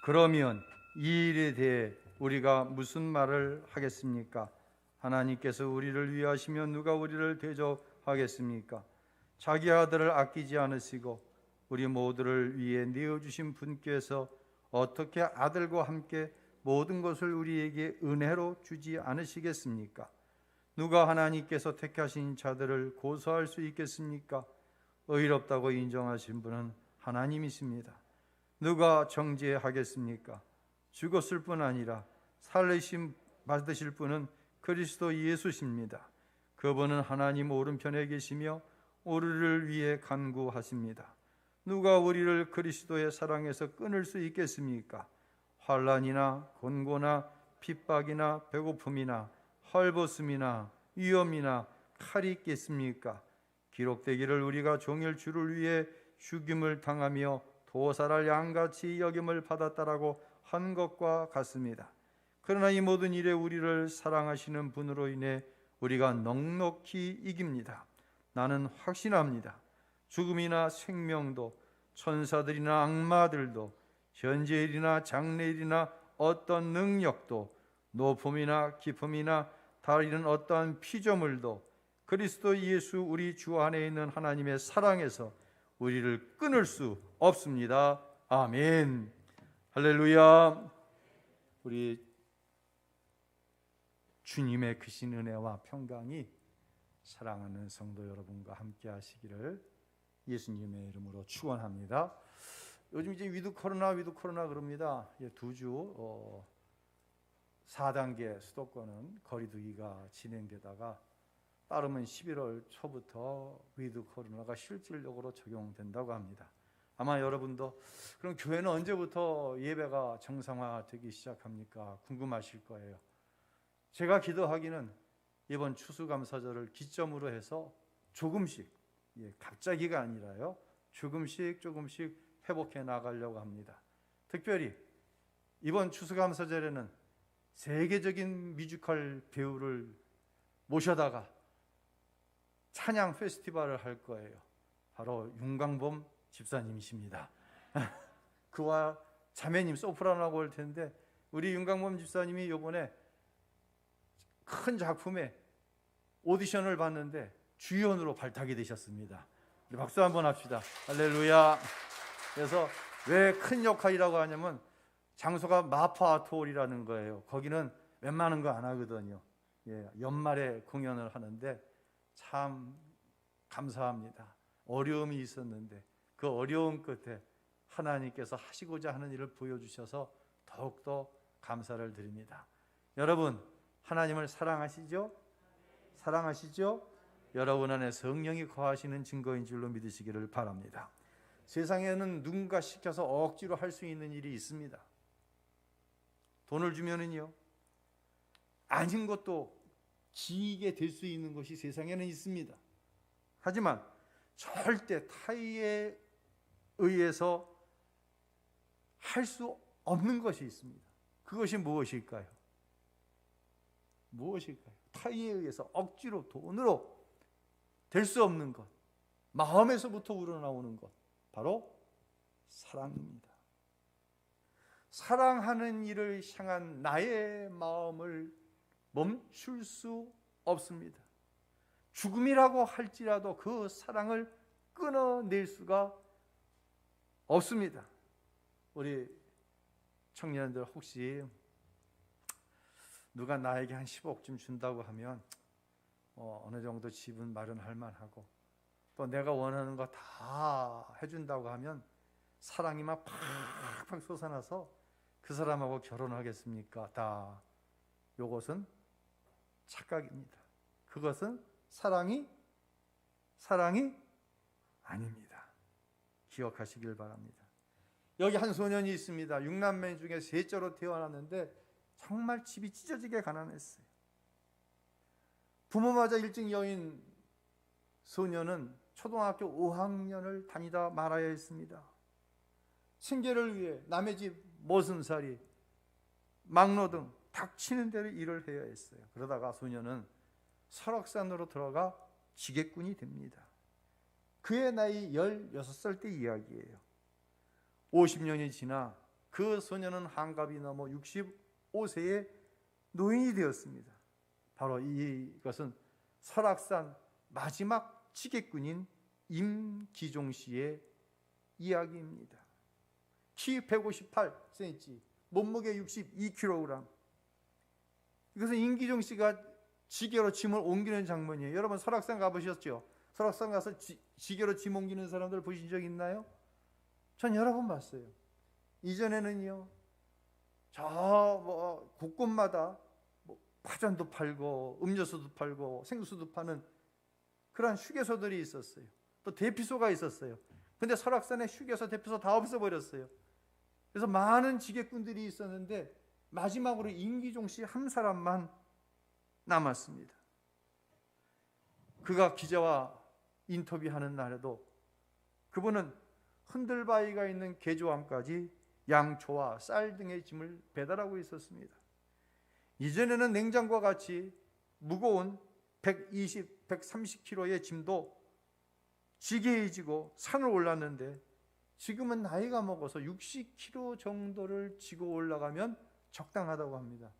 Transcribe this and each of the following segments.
그러면 이 일에 대해 우리가 무슨 말을 하겠습니까? 하나님께서 우리를 위하시며 누가 우리를 대적하겠습니까? 자기 아들을 아끼지 않으시고 우리 모두를 위해 내어주신 분께서 어떻게 아들과 함께 모든 것을 우리에게 은혜로 주지 않으시겠습니까? 누가 하나님께서 택하신 자들을 고소할 수 있겠습니까? 의롭다고 인정하신 분은 하나님이십니다. 누가 정죄하겠습니까? 죽었을 뿐 아니라 살리심 받으실 분은 그리스도 예수십니다. 그분은 하나님 오른편에 계시며 우리를 위해 간구하십니다. 누가 우리를 그리스도의 사랑에서 끊을 수 있겠습니까? 환난이나 곤고나 핍박이나 배고픔이나 헐벗음이나 위험이나 칼이 있겠습니까? 기록되기를 우리가 종일 주를 위해 죽임을 당하며 도살할 양같이 여김을 받았다라고 한 것과 같습니다. 그러나 이 모든 일에 우리를 사랑하시는 분으로 인해 우리가 넉넉히 이깁니다. 나는 확신합니다. 죽음이나 생명도 천사들이나 악마들도 현재일이나 장래일이나 어떤 능력도 높음이나 깊음이나 다른 어떠한 피조물도 그리스도 예수 우리 주 안에 있는 하나님의 사랑에서 우리를 끊을 수 없습니다. 아멘. 할렐루야. 우리 주님의 크신 은혜와 평강이 사랑하는 성도 여러분과 함께 하시기를 예수님의 이름으로 축원합니다. 요즘 이제 위드 코로나 그럽니다. 2주 4단계 수도권은 거리두기가 진행되다가 따르면 11월 초부터 위드 코로나가 실질적으로 적용된다고 합니다. 아마 여러분도 그럼 교회는 언제부터 예배가 정상화되기 시작합니까? 궁금하실 거예요. 제가 기도하기는 이번 추수감사절을 기점으로 해서 조금씩, 갑자기가 아니라요, 조금씩 회복해 나가려고 합니다. 특별히 이번 추수감사절에는 세계적인 뮤지컬 배우를 모셔다가 찬양 페스티벌을 할 거예요. 바로 윤광범 집사님이십니다. 그와 자매님 소프라노하고 올 텐데 우리 윤광범 집사님이 이번에 큰 작품에 오디션을 봤는데 주연으로 발탁이 되셨습니다. 박수 한번 합시다. 할렐루야. 그래서 왜 큰 역할이라고 하냐면 장소가 마파아톨이라는 거예요. 거기는 웬만한 거 안 하거든요. 연말에 공연을 하는데 참 감사합니다. 어려움이 있었는데 그 어려움 끝에 하나님께서 하시고자 하는 일을 보여주셔서 더욱더 감사를 드립니다. 여러분, 하나님을 사랑하시죠? 사랑하시죠? 여러분 안에 성령이 거하시는 증거인 줄로 믿으시기를 바랍니다. 세상에는 누군가 시켜서 억지로 할 수 있는 일이 있습니다. 돈을 주면은요, 아닌 것도 지게 될 수 있는 것이 세상에는 있습니다. 하지만 절대 타의에 의해서 할 수 없는 것이 있습니다. 그것이 무엇일까요? 무엇일까요? 타의에 의해서 억지로 돈으로 될 수 없는 것, 마음에서부터 우러나오는 것, 바로 사랑입니다. 사랑하는 이를 향한 나의 마음을 멈출 수 없습니다. 죽음이라고 할지라도 그 사랑을 끊어낼 수가 없습니다. 우리 청년들 혹시 누가 나에게 한 10억쯤 준다고 하면 어느 정도 집은 마련할 만하고 또 내가 원하는 거 다 해준다고 하면 사랑이 막 팍팍 솟아나서 그 사람하고 결혼하겠습니까? 다 요것은 착각입니다. 그것은 사랑이 아닙니다. 기억하시길 바랍니다. 여기 한 소년이 있습니다. 6남매 중에 셋째로 태어났는데 정말 집이 찢어지게 가난했어요. 부모마저 일찍 여인 소년은 초등학교 5학년을 다니다 말아야 했습니다. 생계를 위해 남의 집 모순살이, 막노동, 닥치는 대로 일을 해야 했어요. 그러다가 소년은 설악산으로 들어가 지게꾼이 됩니다. 그의 나이 16살 때 이야기예요. 50년이 지나 그 소년은 한갑이 넘어 65세의 노인이 되었습니다. 바로 이것은 설악산 마지막 지게꾼인 임기종 씨의 이야기입니다. 키 158cm, 몸무게 62kg. 이것은 임기종 씨가 지게로 짐을 옮기는 장면이에요. 여러분 설악산 가보셨죠? 설악산 가서 지게로 짐 옮기는 사람들 보신 적 있나요? 전 여러 번 봤어요. 이전에는요, 저 곳곳마다 파전도 팔고 음료수도 팔고 생수도 파는 그런 휴게소들이 있었어요. 또 대피소가 있었어요. 근데 설악산에 휴게소, 대피소 다 없어버렸어요. 그래서 많은 지게꾼들이 있었는데 마지막으로 임기종 씨 한 사람만 남았습니다. 그가 기자와 인터뷰하는 날에도 그분은 흔들바위가 있는 개조함까지 양초와 쌀 등의 짐을 배달하고 있었습니다. 이전에는 냉장고와 같이 무거운 120, 130kg의 짐도 지게에 지고 산을 올랐는데 지금은 나이가 먹어서 60kg 정도를 지고 올라가면 적당하다고 합니다.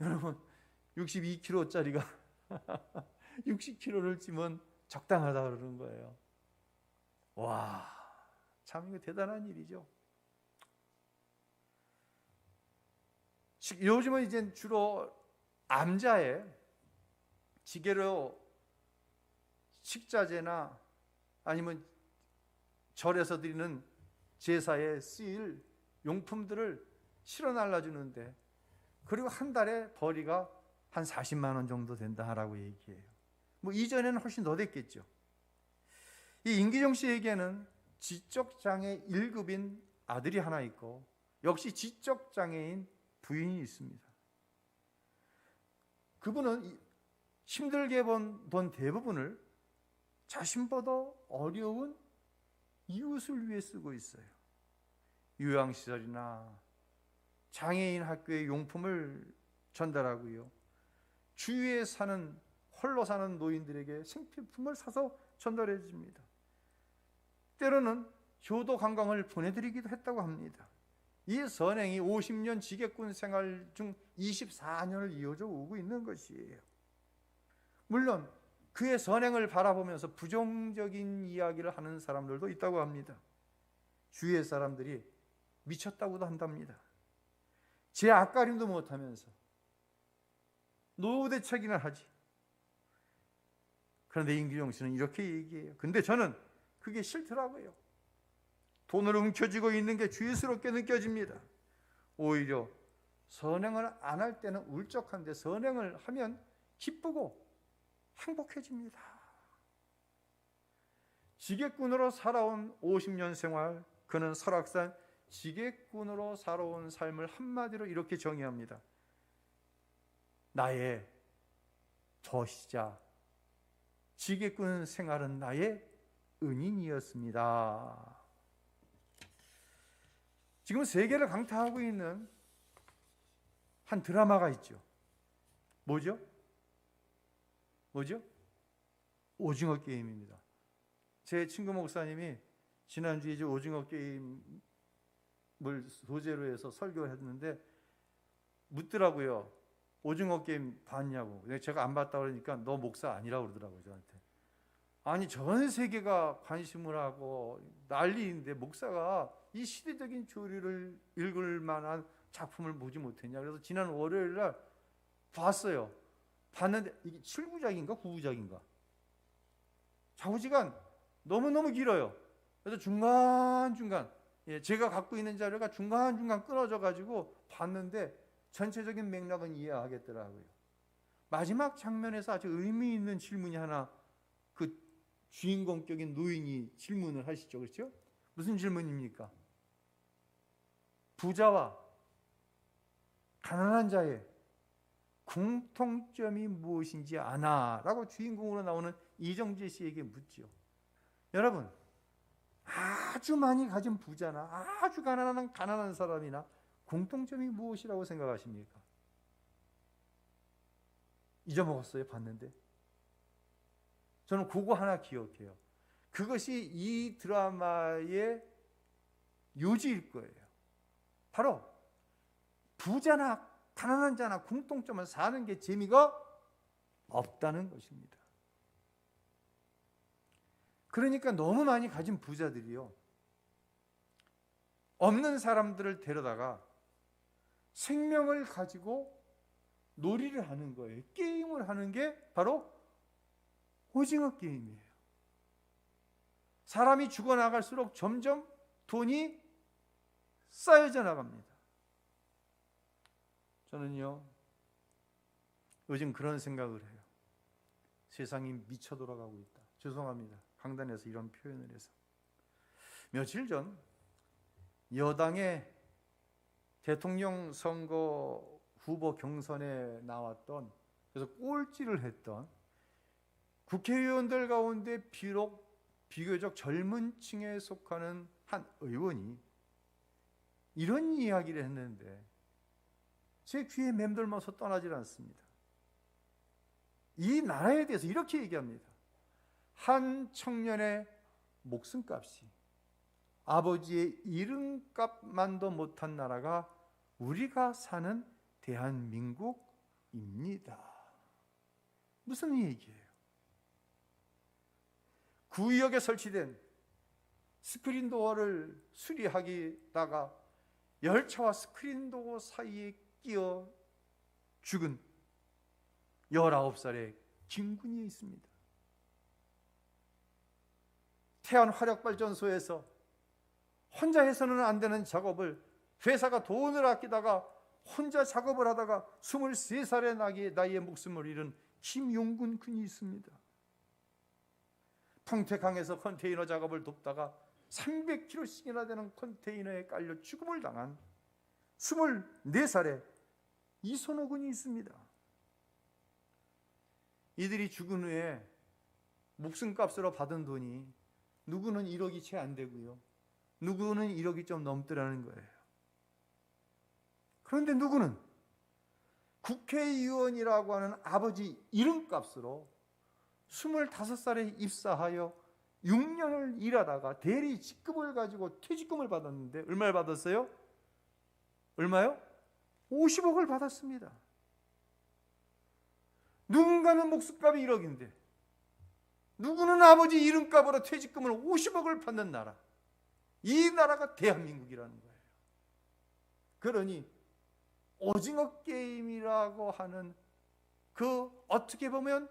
여러분 62kg짜리가 60kg를 지면 적당하다고 그러는 거예요. 와, 참 이거 대단한 일이죠. 요즘은 이제 주로 암자에 지게로 식자재나 아니면 절에서 드리는 제사에 쓰일 용품들을 실어 날라주는데, 그리고 한 달에 벌이가 한 40만 원 정도 된다라고 얘기해요. 뭐 이전에는 훨씬 더 됐겠죠. 이 임기종 씨에게는 지적장애 1급인 아들이 하나 있고 역시 지적장애인 부인이 있습니다. 그분은 힘들게 번 돈 대부분을 자신보다 어려운 이웃을 위해 쓰고 있어요. 요양시설이나 장애인 학교의 용품을 전달하고요, 주위에 사는 홀로 사는 노인들에게 생필품을 사서 전달해 줍니다. 때로는 효도 관광을 보내드리기도 했다고 합니다. 이 선행이 50년 지게꾼 생활 중 24년을 이어져 오고 있는 것이에요. 물론 그의 선행을 바라보면서 부정적인 이야기를 하는 사람들도 있다고 합니다. 주위의 사람들이 미쳤다고도 한답니다. 제 앞가림도 못하면서 노후대책이나 하지. 그런데 임기종 씨는 이렇게 얘기해요. 근데 저는 그게 싫더라고요. 돈을 움켜쥐고 있는 게 죄스럽게 느껴집니다. 오히려 선행을 안 할 때는 울적한데 선행을 하면 기쁘고 행복해집니다. 지게꾼으로 살아온 50년 생활, 그는 설악산 지게꾼으로 살아온 삶을 한마디로 이렇게 정의합니다. 나의 도시자, 지게꾼 생활은 나의 은인이었습니다. 지금 세계를 강타하고 있는 한 드라마가 있죠. 뭐죠? 오징어 게임입니다. 제 친구 목사님이 지난주에 이제 오징어 게임을 소재로 해서 설교를 했는데 묻더라고요. 오징어 게임 봤냐고. 제가 안 봤다 그러니까 너 목사 아니라고 그러더라고요, 저한테. 아니, 전 세계가 관심을 하고 난리인데 목사가 이 시대적인 교리를 읽을 만한 작품을 보지 못했냐. 그래서 지난 월요일 날 봤어요. 봤는데 이게 7부작인가 9부작인가, 좌우지간 너무너무 길어요. 그래서 중간중간 제가 갖고 있는 자료가 중간중간 끊어져 가지고 봤는데 전체적인 맥락은 이해하겠더라고요. 마지막 장면에서 아주 의미 있는 질문이 하나, 그 주인공격인 노인이 질문을 하시죠. 그렇죠? 무슨 질문입니까? 부자와 가난한 자의 공통점이 무엇인지 아나? 라고 주인공으로 나오는 이정재 씨에게 묻죠. 여러분, 아주 많이 가진 부자나 아주 가난한 사람이나 공통점이 무엇이라고 생각하십니까? 잊어먹었어요, 봤는데. 저는 그거 하나 기억해요. 그것이 이 드라마의 요지일 거예요. 바로 부자나 가난한 자나 공통점은 사는 게 재미가 없다는 것입니다. 그러니까 너무 많이 가진 부자들이요, 없는 사람들을 데려다가 생명을 가지고 놀이를 하는 거예요. 게임을 하는 게 바로 오징어 게임이에요. 사람이 죽어나갈수록 점점 돈이 쌓여져 나갑니다. 저는요, 요즘 그런 생각을 해요. 세상이 미쳐 돌아가고 있다. 죄송합니다, 강단에서 이런 표현을 해서. 며칠 전 여당의 대통령 선거 후보 경선에 나왔던, 그래서 꼴찌를 했던 국회의원들 가운데 비교적 젊은 층에 속하는 한 의원이 이런 이야기를 했는데 제 귀에 맴돌면서 떠나질 않습니다. 이 나라에 대해서 이렇게 얘기합니다. 한 청년의 목숨값이 아버지의 이름값만도 못한 나라가 우리가 사는 대한민국입니다. 무슨 얘기예요? 구역에 설치된 스크린도어를 수리하기다가 열차와 스크린도어 사이에 끼어 죽은 19살의 김군이 있습니다. 태안 화력발전소에서 혼자 해서는 안 되는 작업을 회사가 돈을 아끼다가 혼자 작업을 하다가 23살의 나이에 목숨을 잃은 김용군 군이 있습니다. 평택항에서 컨테이너 작업을 돕다가 300kg씩이나 되는 컨테이너에 깔려 죽음을 당한 24살의 이선호 군이 있습니다. 이들이 죽은 후에 목숨값으로 받은 돈이 누구는 1억이 채 안 되고요, 누구는 1억이 좀 넘더라는 거예요. 그런데 누구는 국회의원이라고 하는 아버지 이름값으로 25살에 입사하여 6년을 일하다가 대리 직급을 가지고 퇴직금을 받았는데 얼마를 받았어요? 얼마요? 50억을 받았습니다. 누군가는 목숨값이 1억인데 누구는 아버지 이름값으로 퇴직금을 50억을 받는 나라, 이 나라가 대한민국이라는 거예요. 그러니 오징어 게임이라고 하는 그 어떻게 보면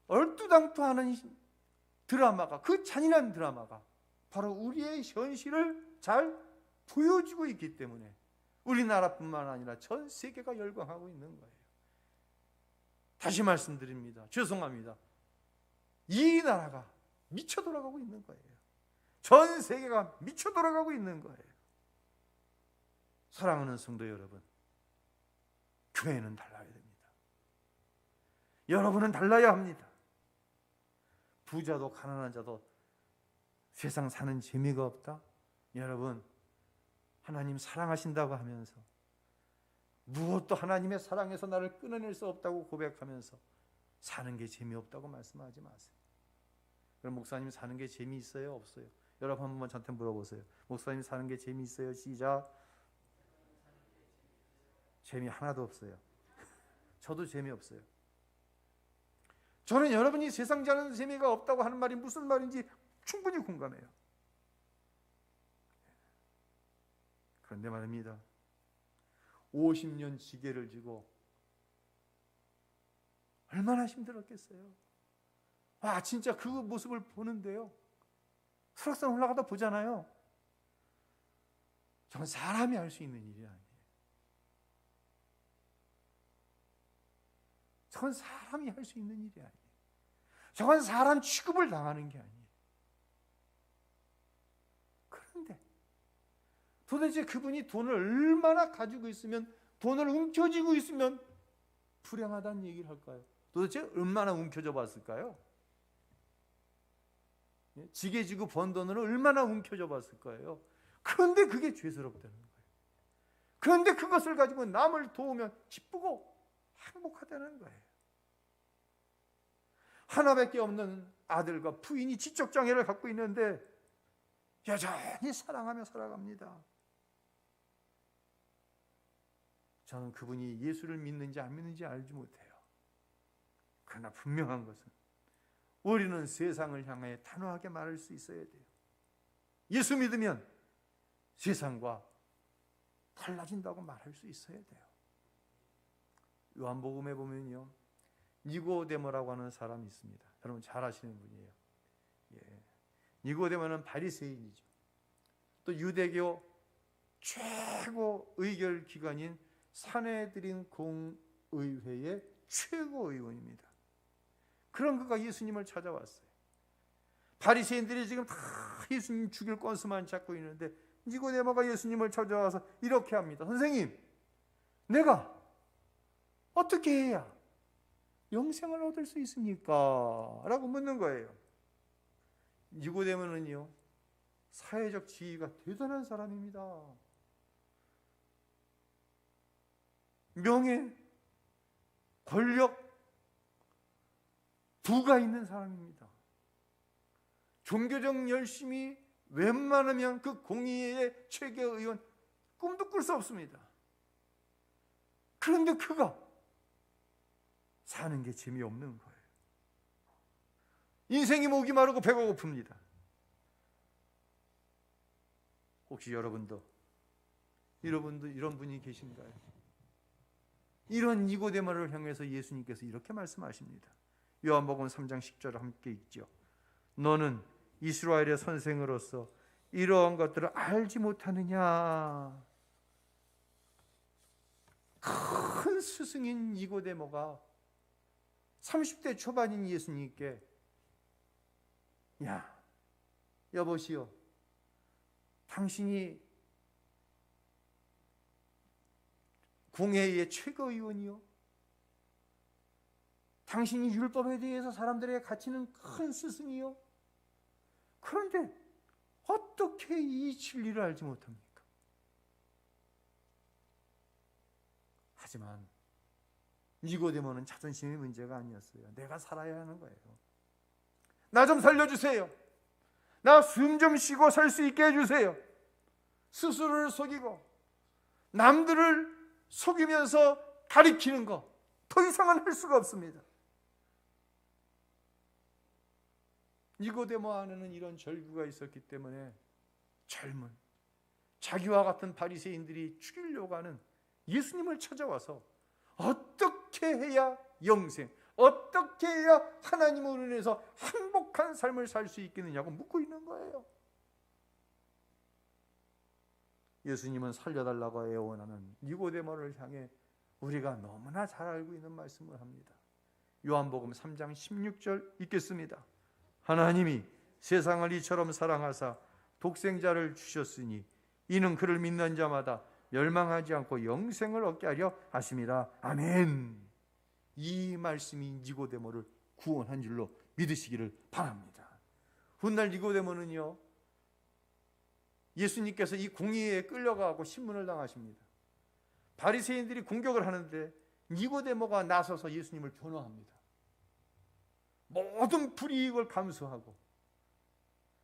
얼두당토하는 드라마가, 그 잔인한 드라마가 바로 우리의 현실을 잘 보여주고 있기 때문에 우리나라뿐만 아니라 전 세계가 열광하고 있는 거예요. 다시 말씀드립니다. 죄송합니다. 이 나라가 미쳐 돌아가고 있는 거예요. 전 세계가 미쳐 돌아가고 있는 거예요. 사랑하는 성도 여러분, 교회는 달라야 됩니다. 여러분은 달라야 합니다. 부자도 가난한 자도 세상 사는 재미가 없다? 여러분, 하나님 사랑하신다고 하면서 무엇도 하나님의 사랑에서 나를 끊어낼 수 없다고 고백하면서 사는 게 재미없다고 말씀하지 마세요. 그럼 목사님 사는 게 재미있어요? 없어요? 여러분 한 번만 저한테 물어보세요. 목사님 사는 게 재미있어요? 시작. 재미 하나도 없어요. 저도 재미없어요. 저는 여러분이 세상 사는 재미가 없다고 하는 말이 무슨 말인지 충분히 공감해요. 그런데 말입니다, 50년 지게를 지고 얼마나 힘들었겠어요. 아, 진짜 그 모습을 보는데요, 설악산 올라가다 보잖아요. 저건 사람이 할 수 있는 일이 아니에요. 저건 사람이 할 수 있는 일이 아니에요. 저건 사람 취급을 당하는 게 아니에요. 그런데 도대체 그분이 돈을 얼마나 가지고 있으면, 돈을 움켜쥐고 있으면 불행하다는 얘기를 할까요? 도대체 얼마나 움켜져 봤을까요? 지게 지고 번 돈을 얼마나 움켜져 봤을 거예요. 그런데 그게 죄스럽다는 거예요. 그런데 그것을 가지고 남을 도우면 기쁘고 행복하다는 거예요. 하나밖에 없는 아들과 부인이 지적장애를 갖고 있는데 여전히 사랑하며 살아갑니다. 저는 그분이 예수를 믿는지 안 믿는지 알지 못해요. 그러나 분명한 것은 우리는 세상을 향해 단호하게 말할 수 있어야 돼요. 예수 믿으면 세상과 달라진다고 말할 수 있어야 돼요. 요한복음에 보면요, 니고데모라고 하는 사람이 있습니다. 여러분 잘 아시는 분이에요. 니고데모는 바리새인이죠. 또 유대교 최고 의결 기관인 산헤드린 공의회의 최고 의원입니다. 그런 그가 예수님을 찾아왔어요. 바리새인들이 지금 다 예수님 죽일 건수만 찾고 있는데 니고데모가 예수님을 찾아와서 이렇게 합니다. 선생님, 내가 어떻게 해야 영생을 얻을 수 있습니까? 라고 묻는 거예요. 니고데모는요, 사회적 지위가 대단한 사람입니다. 명예, 권력, 부가 있는 사람입니다. 종교적 열심이 웬만하면 그 공의회의 최고의원 꿈도 꿀 수 없습니다. 그런데 그가 사는 게 재미없는 거예요. 인생이 목이 마르고 배가 고픕니다. 혹시 여러분도 이런 분이 계신가요? 이런 니고데모를 향해서 예수님께서 이렇게 말씀하십니다. 요한복음 3장 10절을 함께 읽죠. 너는 이스라엘의 선생으로서 이러한 것들을 알지 못하느냐? 큰 스승인 니고데모가 30대 초반인 예수님께 야, 여보시오, 당신이 공회의 최고위원이요, 당신이 율법에 대해서 사람들에게 가르치는 큰 스승이요, 그런데 어떻게 이 진리를 알지 못합니까? 하지만 니고데모는 자존심의 문제가 아니었어요. 내가 살아야 하는 거예요. 나 좀 살려주세요. 나 숨 좀 쉬고 살 수 있게 해주세요. 스스로를 속이고 남들을 속이면서 가리키는 거 더 이상은 할 수가 없습니다. 니고데모 안에는 이런 절규가 있었기 때문에 젊은 자기와 같은 바리새인들이 죽이려고 하는 예수님을 찾아와서 어떻게 해야 영생, 어떻게 해야 하나님으로 인해서 행복한 삶을 살 수 있겠느냐고 묻고 있는 거예요. 예수님은 살려달라고 애원하는 니고데모를 향해 우리가 너무나 잘 알고 있는 말씀을 합니다. 요한복음 3장 16절 읽겠습니다. 하나님이 세상을 이처럼 사랑하사 독생자를 주셨으니 이는 그를 믿는 자마다 멸망하지 않고 영생을 얻게 하려 하심이라. 아멘. 이 말씀이 니고데모를 구원한 줄로 믿으시기를 바랍니다. 훗날 니고데모는요, 예수님께서 이 공의회에 끌려가고 신문을 당하십니다. 바리새인들이 공격을 하는데 니고데모가 나서서 예수님을 변호합니다. 모든 불이익을 감수하고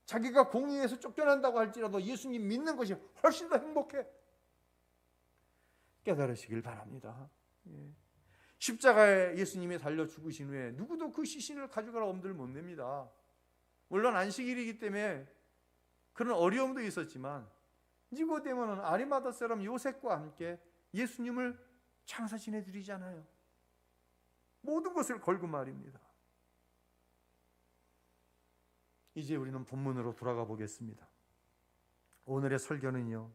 자기가 공의회에서 쫓겨난다고 할지라도 예수님 믿는 것이 훨씬 더 행복해. 깨달으시길 바랍니다. 십자가에 예수님이 달려 죽으신 후에 누구도 그 시신을 가져가라 엄두를 못 냅니다. 물론 안식일이기 때문에 그런 어려움도 있었지만 니고데모는 아리마다 사람 요셉과 함께 예수님을 장사 지내드리잖아요. 모든 것을 걸고 말입니다. 이제 우리는 본문으로 돌아가 보겠습니다. 오늘의 설교는요,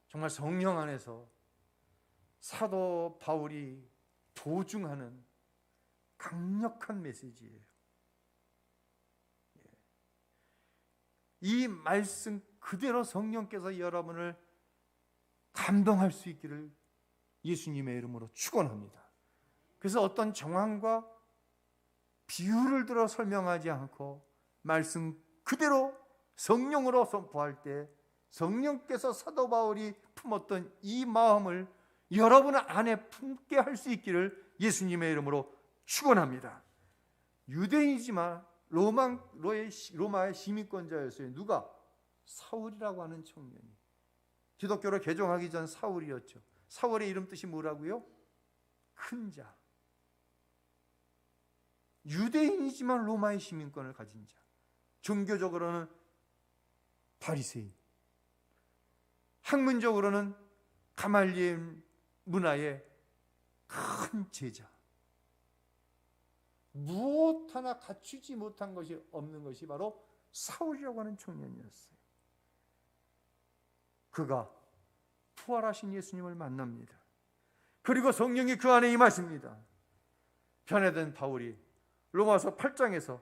정말 성령 안에서 사도 바울이 도중하는 강력한 메시지예요. 이 말씀 그대로 성령께서 여러분을 감동할 수 있기를 예수님의 이름으로 축원합니다. 그래서 어떤 정황과 비유를 들어 설명하지 않고 말씀 그대로 성령으로 선포할 때 성령께서 사도 바울이 품었던 이 마음을 여러분 안에 품게 할 수 있기를 예수님의 이름으로 축원합니다. 유대인이지만 로마의 시민권자였어요. 누가? 사울이라고 하는 청년이. 기독교를 개종하기 전 사울이었죠. 사울의 이름 뜻이 뭐라고요? 큰 자. 유대인이지만 로마의 시민권을 가진 자. 종교적으로는 바리새인, 학문적으로는 가말리엘 문화의 큰 제자. 무엇 하나 갖추지 못한 것이 없는 것이 바로 사울이라고 하는 청년이었어요. 그가 부활하신 예수님을 만납니다. 그리고 성령이 그 안에 임하십니다. 변화된 바울이 로마서 8장에서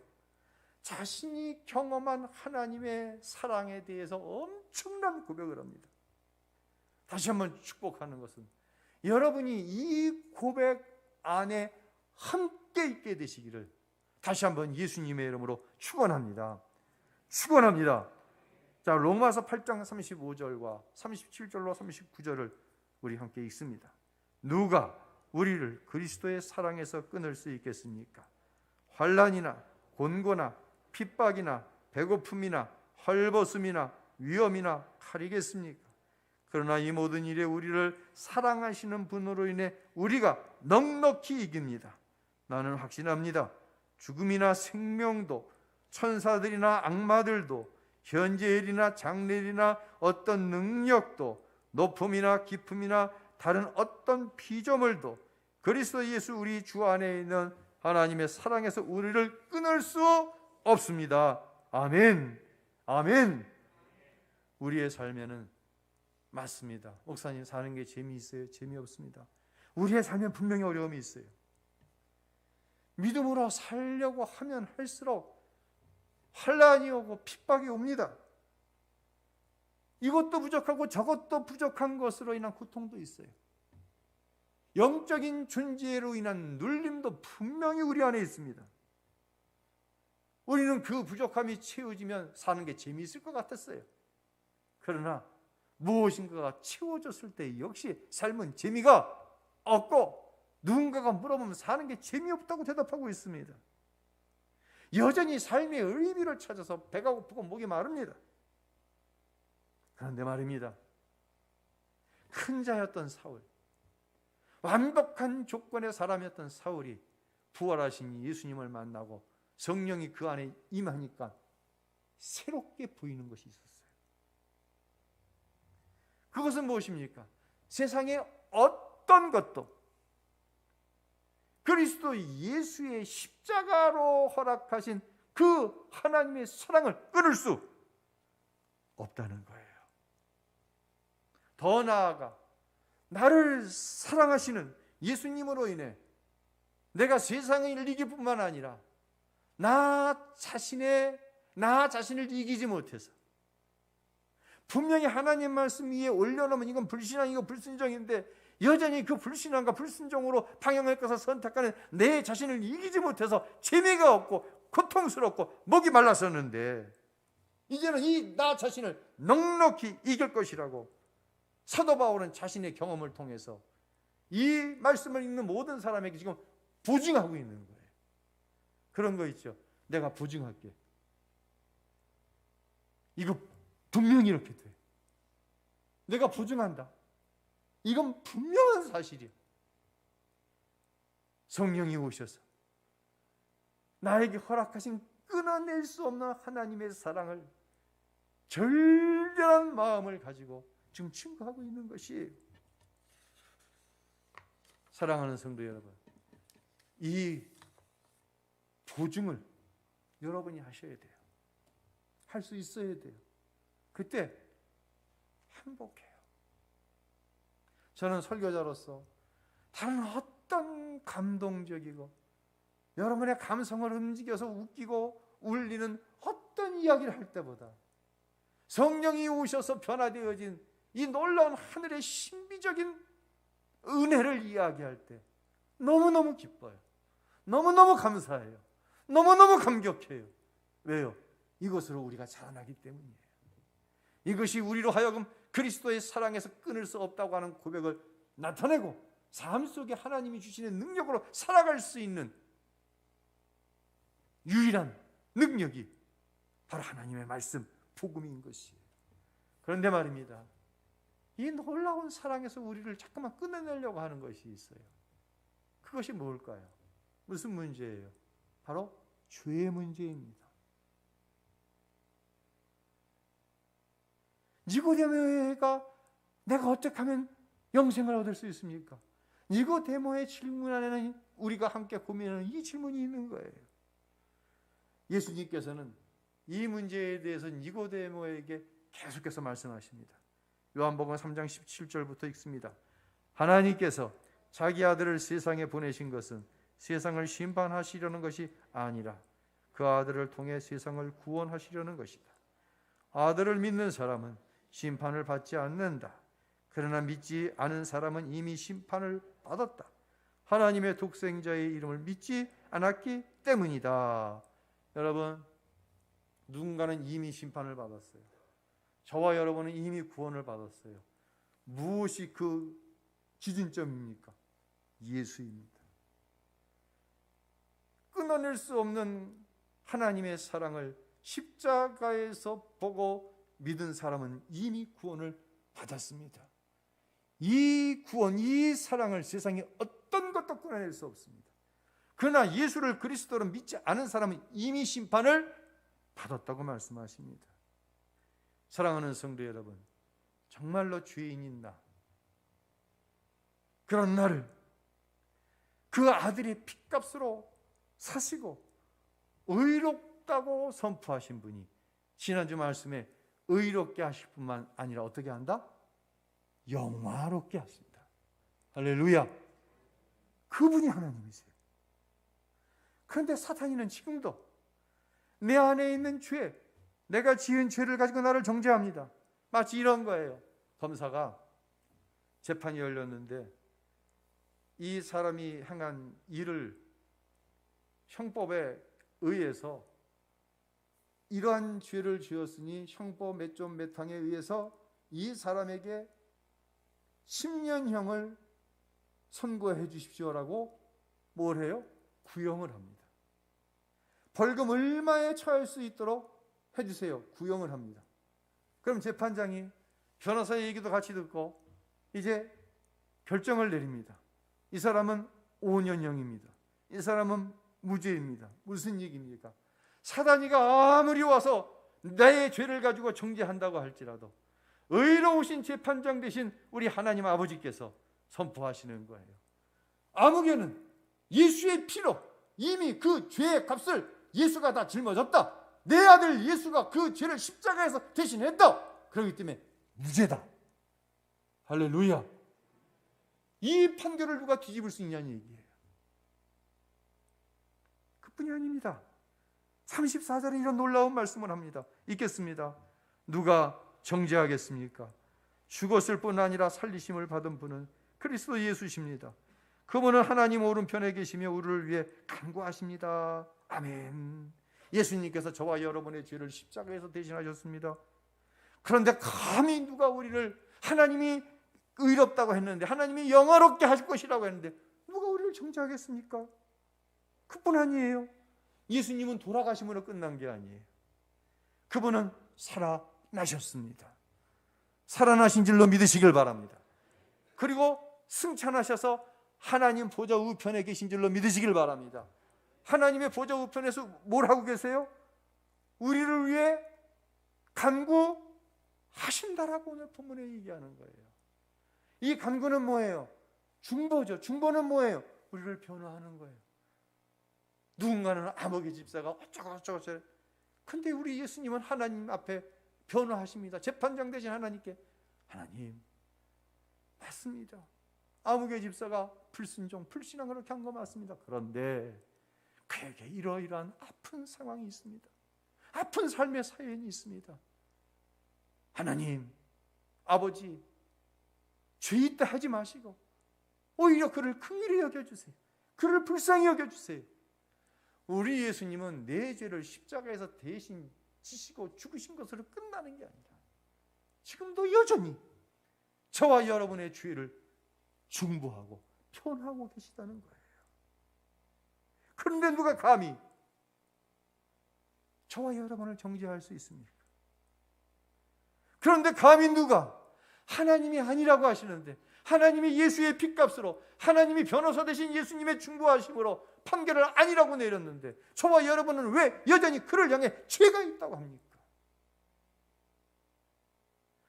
자신이 경험한 하나님의 사랑에 대해서 엄청난 고백을 합니다. 다시 한번 축복하는 것은 여러분이 이 고백 안에 함께 있게 되시기를 다시 한번 예수님의 이름으로 축원합니다. 축원합니다. 자, 로마서 8장 35절과 37절로 39절을 우리 함께 읽습니다. 누가 우리를 그리스도의 사랑에서 끊을 수 있겠습니까? 환난이나 곤고나 핍박이나 배고픔이나 헐벗음이나 위험이나 칼이겠습니까? 그러나 이 모든 일에 우리를 사랑하시는 분으로 인해 우리가 넉넉히 이깁니다. 나는 확신합니다. 죽음이나 생명도 천사들이나 악마들도 현재 일이나 장래일이나 어떤 능력도 높음이나 깊음이나 다른 어떤 피조물도 그리스도 예수 우리 주 안에 있는 하나님의 사랑에서 우리를 끊을 수 없습니다. 아멘. 아멘. 우리의 삶에는 맞습니다. 목사님 사는 게 재미있어요? 재미없습니다. 우리의 삶에 분명히 어려움이 있어요. 믿음으로 살려고 하면 할수록 환난이 오고 핍박이 옵니다. 이것도 부족하고 저것도 부족한 것으로 인한 고통도 있어요. 영적인 존재로 인한 눌림도 분명히 우리 안에 있습니다. 우리는 그 부족함이 채워지면 사는 게 재미있을 것 같았어요. 그러나 무엇인가가 채워졌을 때 역시 삶은 재미가 없고 누군가가 물어보면 사는 게 재미없다고 대답하고 있습니다. 여전히 삶의 의미를 찾아서 배가 고프고 목이 마릅니다. 그런데 말입니다. 큰 자였던 사울, 완벽한 조건의 사람이었던 사울이 부활하신 예수님을 만나고 성령이 그 안에 임하니까 새롭게 보이는 것이 있었어요. 그것은 무엇입니까? 세상의 어떤 것도 그리스도 예수의 십자가로 허락하신 그 하나님의 사랑을 끊을 수 없다는 거예요. 더 나아가 나를 사랑하시는 예수님으로 인해 내가 세상을 이길 뿐만 아니라 나 자신을 이기지 못해서 분명히 하나님 말씀 위에 올려놓으면 이건 불신앙이고 불순종인데 여전히 그 불신앙과 불순종으로 방향을 꺾어서 선택하는 내 자신을 이기지 못해서 재미가 없고 고통스럽고 목이 말랐었는데 이제는 이 나 자신을 넉넉히 이길 것이라고 사도 바울은 자신의 경험을 통해서 이 말씀을 읽는 모든 사람에게 지금 보증하고 있는 거예요. 그런 거 있죠. 내가 보증할게. 이거 분명히 이렇게 돼. 내가 보증한다. 이건 분명한 사실이야. 성령이 오셔서 나에게 허락하신 끊어낼 수 없는 하나님의 사랑을 절절한 마음을 가지고 지금 증거하고 있는 것이에요. 사랑하는 성도 여러분, 이 보증을 여러분이 하셔야 돼요. 할 수 있어야 돼요. 그때 행복해요. 저는 설교자로서 다른 어떤 감동적이고 여러분의 감성을 움직여서 웃기고 울리는 어떤 이야기를 할 때보다 성령이 오셔서 변화되어진 이 놀라운 하늘의 신비적인 은혜를 이야기할 때 너무너무 기뻐요. 너무너무 감사해요. 너무너무 감격해요. 왜요? 이것으로 우리가 자라나기 때문이에요. 이것이 우리로 하여금 그리스도의 사랑에서 끊을 수 없다고 하는 고백을 나타내고 삶 속에 하나님이 주시는 능력으로 살아갈 수 있는 유일한 능력이 바로 하나님의 말씀, 복음인 것이에요. 그런데 말입니다. 이 놀라운 사랑에서 우리를 자꾸만 끊어내려고 하는 것이 있어요. 그것이 뭘까요? 무슨 문제예요? 바로 죄의 문제입니다. 니고데모가 내가 어떻게 하면 영생을 얻을 수 있습니까? 니고데모의 질문 안에는 우리가 함께 고민하는 이 질문이 있는 거예요. 예수님께서는 이 문제에 대해서 니고데모에게 계속해서 말씀하십니다. 요한복음 3장 17절부터 읽습니다. 하나님께서 자기 아들을 세상에 보내신 것은 세상을 심판하시려는 것이 아니라 그 아들을 통해 세상을 구원하시려는 것이다. 아들을 믿는 사람은 심판을 받지 않는다. 그러나 믿지 않은 사람은 이미 심판을 받았다. 하나님의 독생자의 이름을 믿지 않았기 때문이다. 여러분, 누군가는 이미 심판을 받았어요. 저와 여러분은 이미 구원을 받았어요. 무엇이 그 기준점입니까? 예수입니다. 끊어낼 수 없는 하나님의 사랑을 십자가에서 보고 믿은 사람은 이미 구원을 받았습니다. 이 구원, 이 사랑을 세상에 어떤 것도 끊어낼 수 없습니다. 그러나 예수를 그리스도로 믿지 않은 사람은 이미 심판을 받았다고 말씀하십니다. 사랑하는 성도 여러분, 정말로 죄인인 나, 그런 나를 그 아들의 핏값으로 사시고 의롭다고 선포하신 분이 지난주 말씀에 의롭게 하실 뿐만 아니라 어떻게 한다? 영화롭게 하신다. 할렐루야. 그분이 하나님이세요. 그런데 사탄이는 지금도 내 안에 있는 죄, 내가 지은 죄를 가지고 나를 정죄합니다. 마치 이런 거예요. 검사가 재판이 열렸는데 이 사람이 행한 일을 형법에 의해서 이러한 죄를 지었으니 형법 몇 점 몇 항에 의해서 이 사람에게 10년형을 선고해 주십시오라고 뭘 해요? 구형을 합니다. 벌금 얼마에 처할 수 있도록 해주세요. 구형을 합니다. 그럼 재판장이 변호사의 얘기도 같이 듣고 이제 결정을 내립니다. 이 사람은 5년형입니다. 이 사람은 무죄입니다. 무슨 얘기입니까? 사단이가 아무리 와서 나의 죄를 가지고 정죄한다고 할지라도 의로우신 재판장 되신 우리 하나님 아버지께서 선포하시는 거예요. 아무개는 예수의 피로 이미 그 죄의 값을 예수가 다 짊어졌다. 내 아들 예수가 그 죄를 십자가에서 대신했다. 그렇기 때문에 무죄다. 할렐루야. 이 판결을 누가 뒤집을 수 있냐는 얘기예요. 그뿐이 아닙니다. 34절에 이런 놀라운 말씀을 합니다. 읽겠습니다. 누가 정죄하겠습니까? 죽었을 뿐 아니라 살리심을 받은 분은 그리스도 예수십니다. 그분은 하나님 오른편에 계시며 우리를 위해 간구하십니다. 아멘. 예수님께서 저와 여러분의 죄를 십자가에서 대신하셨습니다. 그런데 감히 누가 우리를, 하나님이 의롭다고 했는데, 하나님이 영화롭게 하실 것이라고 했는데 누가 우리를 정죄하겠습니까? 그뿐 아니에요. 예수님은 돌아가심으로 끝난 게 아니에요. 그분은 살아나셨습니다. 살아나신 줄로 믿으시길 바랍니다. 그리고 승천하셔서 하나님 보좌 우편에 계신 줄로 믿으시길 바랍니다. 하나님의 보좌 우편에서 뭘 하고 계세요? 우리를 위해 간구하신다라고 오늘 본문에 얘기하는 거예요. 이 간구는 뭐예요? 중보죠. 중보는 뭐예요? 우리를 변호하는 거예요. 누군가는 아모개 집사가 어쩌고 근데 우리 예수님은 하나님 앞에 변호하십니다. 재판장 되신 하나님께, 하나님 맞습니다. 아모개 집사가 불순종, 불신앙 그렇게 한 거 맞습니다. 그런데 그에게 이러이러한 아픈 상황이 있습니다. 아픈 삶의 사연이 있습니다. 하나님, 아버지, 죄 있다 하지 마시고 오히려 그를 긍휼히 여겨주세요. 그를 불쌍히 여겨주세요. 우리 예수님은 내 죄를 십자가에서 대신 지시고 죽으신 것으로 끝나는 게 아니라 지금도 여전히 저와 여러분의 죄를 중보하고 편하고 계시다는 거예요. 그런데 누가 감히 저와 여러분을 정죄할 수 있습니까? 그런데 감히 누가 하나님이 아니라고 하시는데, 하나님이 예수의 핏값으로, 하나님이 변호사 되신 예수님의 중보하심으로 판결을 아니라고 내렸는데 저와 여러분은 왜 여전히 그를 향해 죄가 있다고 합니까?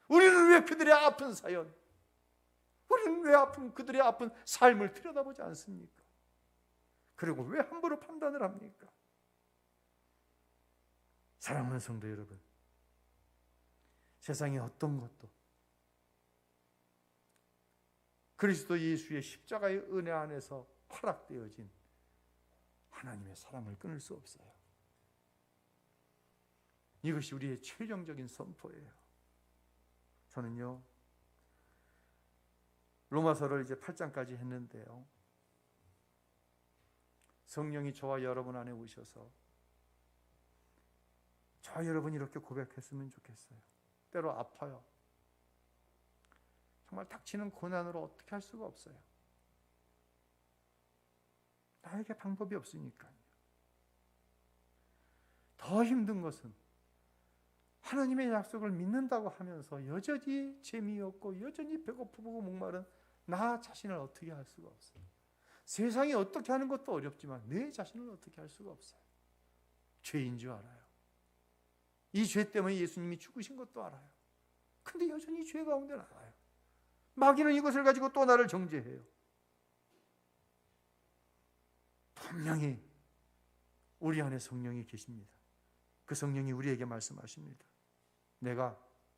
우리는 왜 그들의 아픈 사연, 우리는 왜 그들의 아픈 삶을 들여다보지 않습니까? 그리고 왜 함부로 판단을 합니까? 사랑하는 성도 여러분, 세상의 어떤 것도 그리스도 예수의 십자가의 은혜 안에서 허락되어진 하나님의 사랑을 끊을 수 없어요. 이것이 우리의 최종적인 선포예요. 저는요, 로마서를 이제 8장까지 했는데요, 성령이 저와 여러분 안에 오셔서 저와 여러분이 이렇게 고백했으면 좋겠어요. 때로 아파요. 정말 닥치는 고난으로 어떻게 할 수가 없어요. 나에게 방법이 없으니까요. 더 힘든 것은 하나님의 약속을 믿는다고 하면서 여전히 재미없고 여전히 배고프고 목마른 나 자신을 어떻게 할 수가 없어요. 세상이 어떻게 하는 것도 어렵지만 내 자신을 어떻게 할 수가 없어요. 죄인 줄 알아요. 이 죄 때문에 예수님이 죽으신 것도 알아요. 근데 여전히 죄 가운데 나가요. 마귀는 이것을 가지고 또 나를 정죄해요. 분명히 우리 안에 성령이 계십니다. 그 성령이 우리에게 말씀하십니다. 내가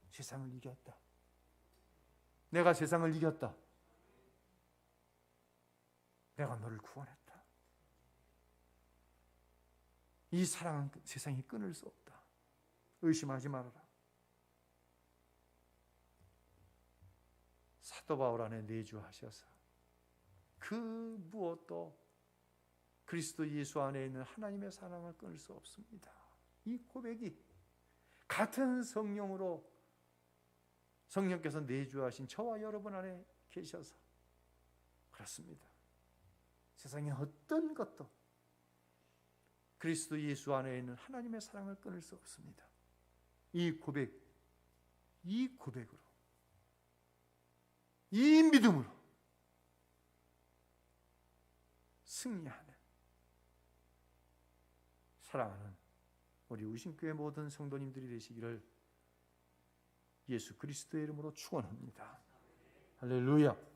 세상을 이겼다. 내가 세상을 이겼다. 내가 너를 구원했다. 이 사랑은 세상이 끊을 수 없다. 의심하지 말아라. 사도 바울 안에 내주하셔서 그 무엇도 그리스도 예수 안에 있는 하나님의 사랑을 끊을 수 없습니다. 이 고백이 같은 성령으로 성령께서 내주하신 저와 여러분 안에 계셔서 그렇습니다. 세상의 어떤 것도 그리스도 예수 안에 있는 하나님의 사랑을 끊을 수 없습니다. 이 고백으로, 이 믿음으로 승리하는, 사랑하는 우리 우신교회 모든 성도님들이 되시기를 예수 그리스도의 이름으로 축원합니다. 할렐루야.